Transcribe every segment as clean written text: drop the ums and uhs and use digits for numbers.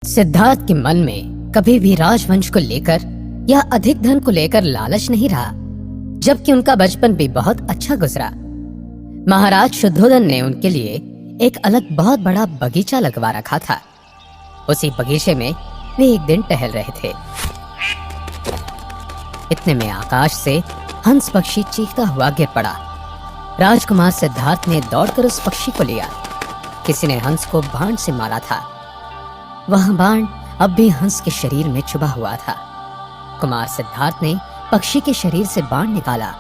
सिद्धार्थ के मन में कभी भी राजवंश को लेकर या अधिक धन को लेकर लालच नहीं रहा, जबकि उनका बचपन भी बहुत अच्छा गुजरा। महाराज शुद्धोधन ने उनके लिए एक अलग बहुत बड़ा बगीचा लगवा रखा था। उसी बगीचे में वे एक दिन टहल रहे थे। इतने में आकाश से हंस पक्षी चीखता हुआ गिर पड़ा। राजकुमार सिद्धार्थ ने दौड़कर उस पक्षी को लिया। किसी ने हंस को बाण से मारा था। वह बाण अब भी हंस के शरीर में चुभा हुआ था। कुमार सिद्धार्थ ने पक्षी के शरीर से बाण निकाला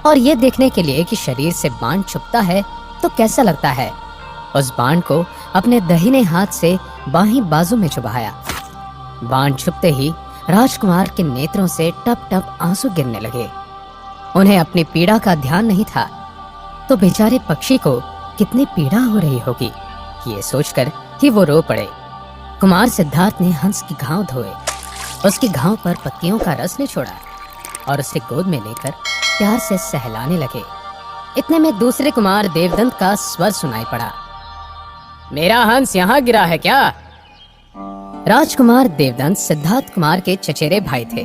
और यह देखने के लिए कि शरीर से बाण चुभता है तो कैसा लगता है, उस बाण को अपने दाहिने हाथ से बाहीं बाजू में चुभाया। बाण चुभते ही राजकुमार के नेत्रों से टप टप आंसू गिरने लगे। उन्हें अपनी पीड़ा का ध्यान नहीं था, तो बेचारे पक्षी को कितनी पीड़ा हो रही होगी, ये सोचकर कि वो रो पड़े। कुमार सिद्धार्थ ने हंस की घाव धोए, उसकी घाव पर पत्तियों का रस निचोड़ा और उसे गोद में लेकर प्यार से सहलाने लगे। इतने में दूसरे कुमार देवदंत का स्वर सुनाई पड़ा। मेरा हंस यहाँ गिरा है क्या? राजकुमार देवदंत सिद्धार्थ कुमार के चचेरे भाई थे।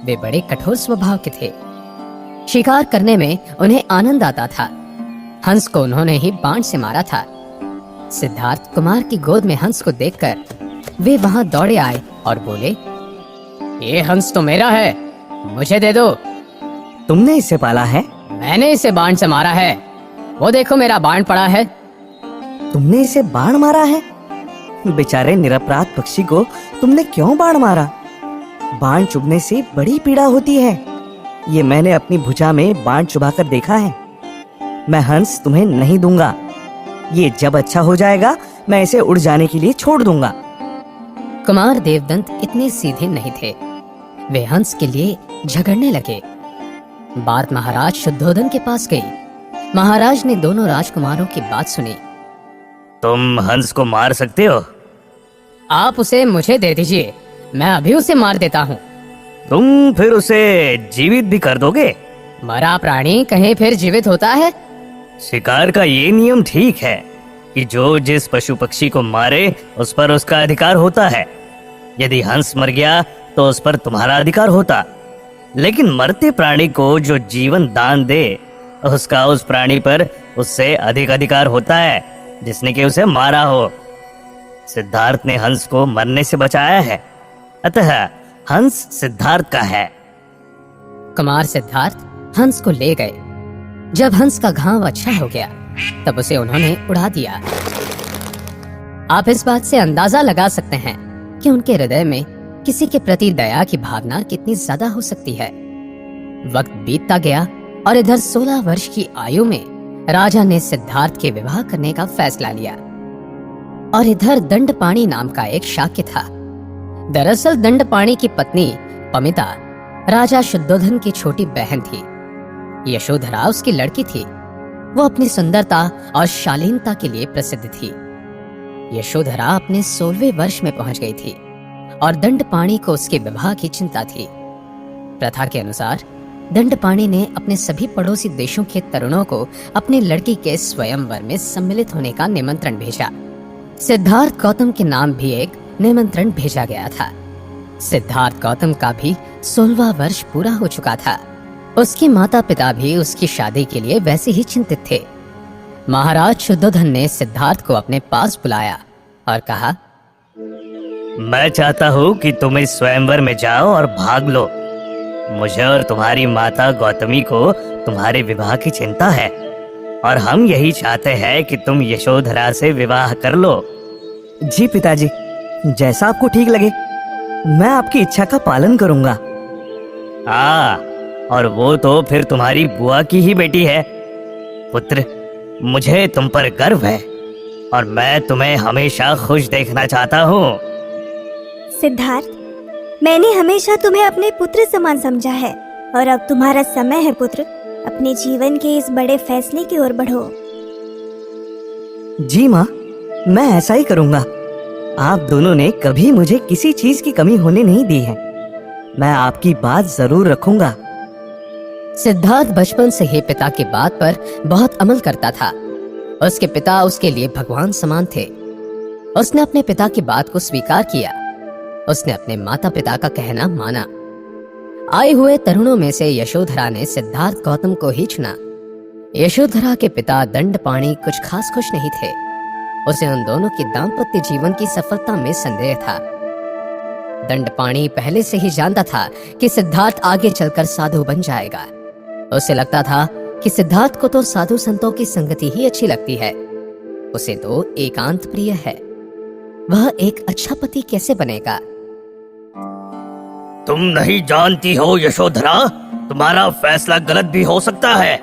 वे बड़े कठोर स्वभाव के थे। शिकार करने में उन्हें आनंद आता था। हंस को उन्होंने ही बाण से मारा था। सिद्धार्थ कुमार की गोद में हंस को देखकर वे वहां दौड़े आए और बोले, ये हंस तो मेरा है, मुझे दे दो। तुमने इसे पाला है? मैंने इसे बाण से मारा है, वो देखो मेरा बाण पड़ा है। तुमने इसे बाण मारा है? बेचारे निरपराध पक्षी को तुमने क्यों बाण मारा? बाण चुभने से बड़ी पीड़ा होती है। ये मैंने अपनी भुजा में बाण चुभाकर देखा है। मैं हंस तुम्हें नहीं दूंगा। ये जब अच्छा हो जाएगा मैं इसे उड़ जाने के लिए छोड़ दूंगा। कुमार देवदंत इतने सीधे नहीं थे। वे हंस के लिए झगड़ने लगे। बात महाराज शुद्धोधन के पास गई। महाराज ने दोनों राजकुमारों की बात सुनी। तुम हंस को मार सकते हो? आप उसे मुझे दे दीजिए, मैं अभी उसे मार देता हूँ। तुम फिर उसे जीवित भी कर दोगे? मरा प्राणी कहीं फिर जीवित होता है? शिकार का ये नियम ठीक है कि जो जिस पशु पक्षी को मारे उस पर उसका अधिकार होता है। यदि हंस मर गया तो उस पर तुम्हारा अधिकार होता, लेकिन मरते प्राणी को जो जीवन दान दे उसका उस प्राणी पर उससे अधिक अधिकार होता है जिसने कि उसे मारा हो। सिद्धार्थ ने हंस को मरने से बचाया है, अतः हंस सिद्धार्थ का है। कुमार सिद्धार्थ हंस को ले गए। जब हंस का घाव अच्छा हो गया तब उसे उन्होंने उड़ा दिया। आप इस बात से अंदाजा लगा सकते हैं कि उनके हृदय में किसी के प्रति दया की भावना कितनी ज्यादा हो सकती है। वक्त बीतता गया और इधर 16 वर्ष की आयु में राजा ने सिद्धार्थ के विवाह करने का फैसला लिया और इधर दंडपाणी नाम का एक शाक्य था। दरअसल दंडपाणी की पत्नी पमिता राजा शुद्धोधन की छोटी बहन थी। यशोधरा उसकी लड़की थी। वो अपनी सुंदरता और शालीनता के लिए प्रसिद्ध थी। यशोधरा अपने 16वें वर्ष में पहुंच गई थी और दंडपाणी को उसके विवाह की चिंता थी। प्रथा के अनुसार दंडपाणी ने अपने सभी पड़ोसी देशों के तरुणों को अपनी लड़की के स्वयंवर में सम्मिलित होने का निमंत्रण भेजा। सिद्धार्थ गौतम के नाम भी एक निमंत्रण भेजा गया था। सिद्धार्थ गौतम का भी 16वां वर्ष पूरा हो चुका था। उसके माता पिता भी उसकी शादी के लिए वैसे ही चिंतित थे। महाराज शुद्धोधन ने सिद्धार्थ को अपने पास बुलाया और कहा, मैं चाहता हूँ कि तुम इस स्वयंवर में जाओ और भाग लो। मुझे और तुम्हारी माता गौतमी को तुम्हारे विवाह की चिंता है और हम यही चाहते हैं कि तुम यशोधरा से विवाह कर लो। जी पिताजी, जैसा आपको ठीक लगे, मैं आपकी इच्छा का पालन करूंगा। हाँ, और वो तो फिर तुम्हारी बुआ की ही बेटी है। पुत्र, मुझे तुम पर गर्व है और मैं तुम्हें हमेशा खुश देखना चाहता हूँ। सिद्धार्थ, मैंने हमेशा तुम्हें अपने पुत्र समान समझा है और अब तुम्हारा समय है पुत्र, अपने जीवन के इस बड़े फैसले की ओर बढ़ो। जी माँ, मैं ऐसा ही करूंगा। आप दोनों ने कभी मुझे किसी चीज की कमी होने नहीं दी है। मैं आपकी बात जरूर रखूंगा। सिद्धार्थ बचपन से ही पिता की बात पर बहुत अमल करता था। उसके पिता उसके लिए भगवान समान थे। उसने अपने पिता की बात को स्वीकार किया। उसने अपने माता पिता का कहना माना। आए हुए तरुणों में से यशोधरा ने सिद्धार्थ गौतम को ही चुना। यशोधरा के पिता दंडपाणि कुछ खास खुश नहीं थे। उसे उन दोनों की दाम्पत्य जीवन की सफलता में संदेह था। दंडपाणि पहले से ही जानता था कि सिद्धार्थ आगे चलकर साधु बन जाएगा। उसे लगता था कि सिद्धार्थ को तो साधु संतों की संगति ही अच्छी लगती है। उसे तो एकांत प्रिय है। वह एक अच्छा पति कैसे बनेगा? तुम नहीं जानती हो यशोधरा, तुम्हारा फैसला गलत भी हो सकता है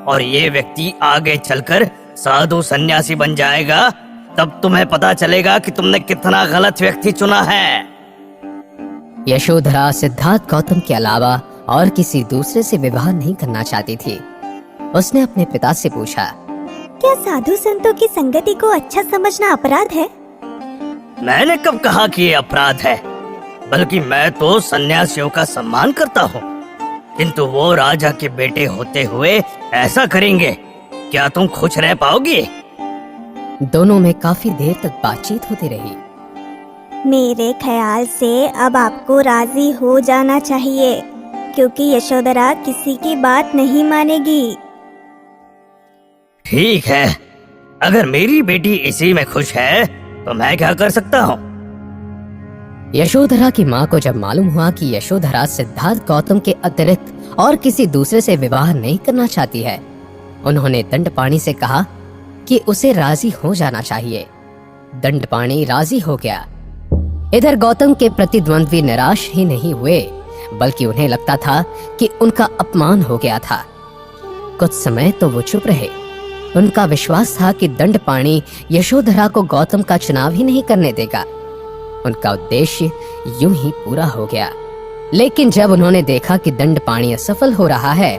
और ये व्यक्ति आगे चलकर साधु सन्यासी बन जाएगा। तब तुम्हें पता चलेगा कि तुमने कितना गलत व्यक्ति चुना है। यशोधरा सिद्धार्थ गौतम के अलावा और किसी दूसरे से विवाह नहीं करना चाहती थी। उसने अपने पिता से पूछा, क्या साधु संतों की संगति को अच्छा समझना अपराध है? मैंने कब कहा कि ये अपराध है? बल्कि मैं तो सन्यासियों का सम्मान करता हूँ, किंतु वो राजा के बेटे होते हुए ऐसा करेंगे, क्या तुम खुश रह पाओगी? दोनों में काफी देर तक बातचीत होती रही। मेरे ख्याल से अब आपको राजी हो जाना चाहिए, क्योंकि यशोधरा किसी की बात नहीं मानेगी। ठीक है, अगर मेरी बेटी इसी में खुश है तो मैं क्या कर सकता हूँ? यशोधरा की माँ को जब मालूम हुआ कि यशोधरा सिद्धार्थ गौतम के अतिरिक्त और किसी दूसरे से विवाह नहीं करना चाहती है, उन्होंने दंडपाणि से कहा कि उसे राजी हो जाना चाहिए। दंडपाणि राजी हो गया। इधर गौतम के प्रतिद्वंद्वी निराश ही नहीं हुए, बल्कि उन्हें लगता था कि उनका अपमान हो गया था। कुछ समय तो वो चुप रहे। उनका विश्वास था कि दंडपाणि यशोधरा को गौतम का चुनाव ही नहीं करने देगा। उनका उद्देश्य यूं ही पूरा हो गया। लेकिन जब उन्होंने देखा कि दंडपाणि असफल हो रहा है,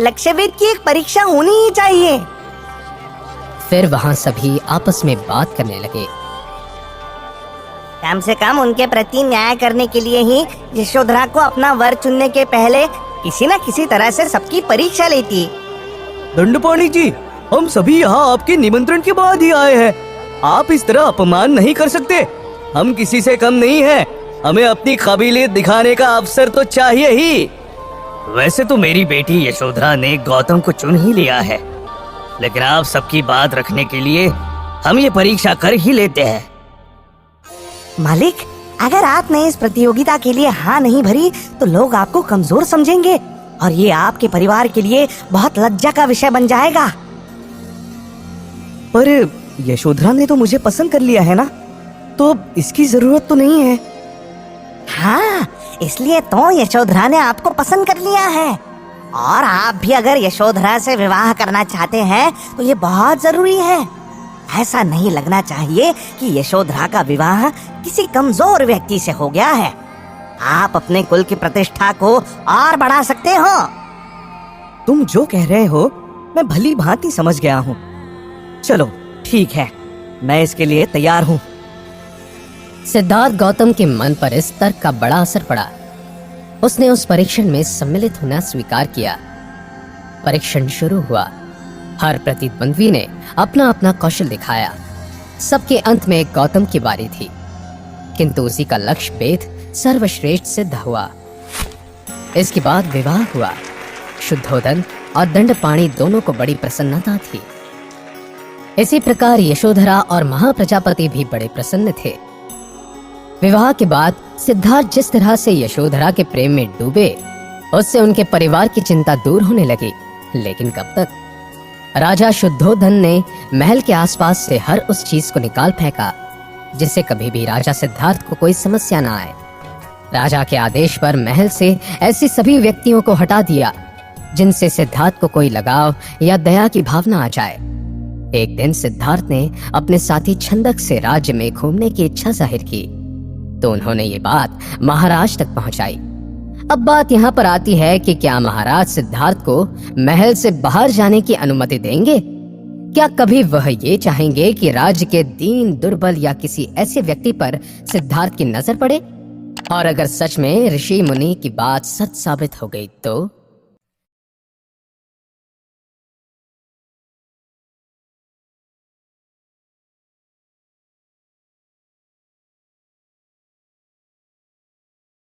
लक्ष्यवेध की एक परीक्षा होनी ही चाहिए। फिर वहां सभी आपस में बात करने लगे। कम से कम उनके प्रति न्याय करने के लिए ही यशोधरा को अपना वर चुनने के पहले किसी न किसी तरह से सबकी परीक्षा लेती। दंडपाणि जी, हम सभी यहाँ आपके निमंत्रण के बाद ही आए हैं। आप इस तरह अपमान नहीं कर सकते। हम किसी से कम नहीं हैं। हमें अपनी काबिलियत दिखाने का अवसर तो चाहिए ही। वैसे तो मेरी बेटी यशोधरा ने गौतम को चुन ही लिया है, लेकिन आप सबकी बात रखने के लिए हम ये परीक्षा कर ही लेते हैं। मालिक, अगर आपने इस प्रतियोगिता के लिए हाँ नहीं भरी तो लोग आपको कमजोर समझेंगे और ये आपके परिवार के लिए बहुत लज्जा का विषय बन जाएगा। पर यशोधरा ने तो मुझे पसंद कर लिया है ना, तो इसकी जरूरत तो नहीं है। हाँ, इसलिए तो यशोधरा ने आपको पसंद कर लिया है। और आप भी अगर यशोधरा से विवाह करना चाहते हैं तो ये बहुत जरूरी है। ऐसा नहीं लगना चाहिए कि यशोधरा का विवाह किसी कमजोर व्यक्ति से हो गया है। आप अपने कुल की प्रतिष्ठा को और बढ़ा सकते हो। तुम जो कह रहे हो मैं भली भांति समझ गया हूँ। चलो ठीक है, मैं इसके लिए तैयार हूँ। सिद्धार्थ गौतम के मन पर इस तर्क का बड़ा असर पड़ा। उसने उस परीक्षण में सम्मिलित होना स्वीकार किया। परीक्षण शुरू हुआ। हर प्रतिद्वंद्वी ने अपना अपना कौशल दिखाया। सबके अंत में गौतम की बारी थी, किंतु उसी का लक्ष्य भेद सर्वश्रेष्ठ सिद्ध हुआ। इसके बाद विवाह हुआ। शुद्धोदन और दंडपाणि दोनों को बड़ी प्रसन्नता थी। इसी प्रकार यशोधरा और महाप्रजापति भी बड़े प्रसन्न थे। विवाह के बाद सिद्धार्थ जिस तरह से यशोधरा के प्रेम में डूबे, उससे उनके परिवार की चिंता दूर होने लगी। लेकिन कब तक? राजा शुद्धोधन ने महल के आसपास से हर उस चीज को निकाल फेंका जिससे कभी भी राजा सिद्धार्थ को कोई समस्या ना आए। राजा के आदेश पर महल से ऐसी सभी व्यक्तियों को हटा दिया जिनसे सिद्धार्थ को कोई लगाव या दया की भावना आ जाए। एक दिन सिद्धार्थ ने अपने साथी छंदक से राज्य में घूमने की इच्छा जाहिर की, तो उन्होंने ये बात महाराज तक पहुंचाई। अब बात यहाँ पर आती है कि क्या महाराज सिद्धार्थ को महल से बाहर जाने की अनुमति देंगे? क्या कभी वह ये चाहेंगे कि राज्य के दीन, दुर्बल या किसी ऐसे व्यक्ति पर सिद्धार्थ की नजर पड़े? और अगर सच में ऋषि मुनि की बात सच साबित हो गई तो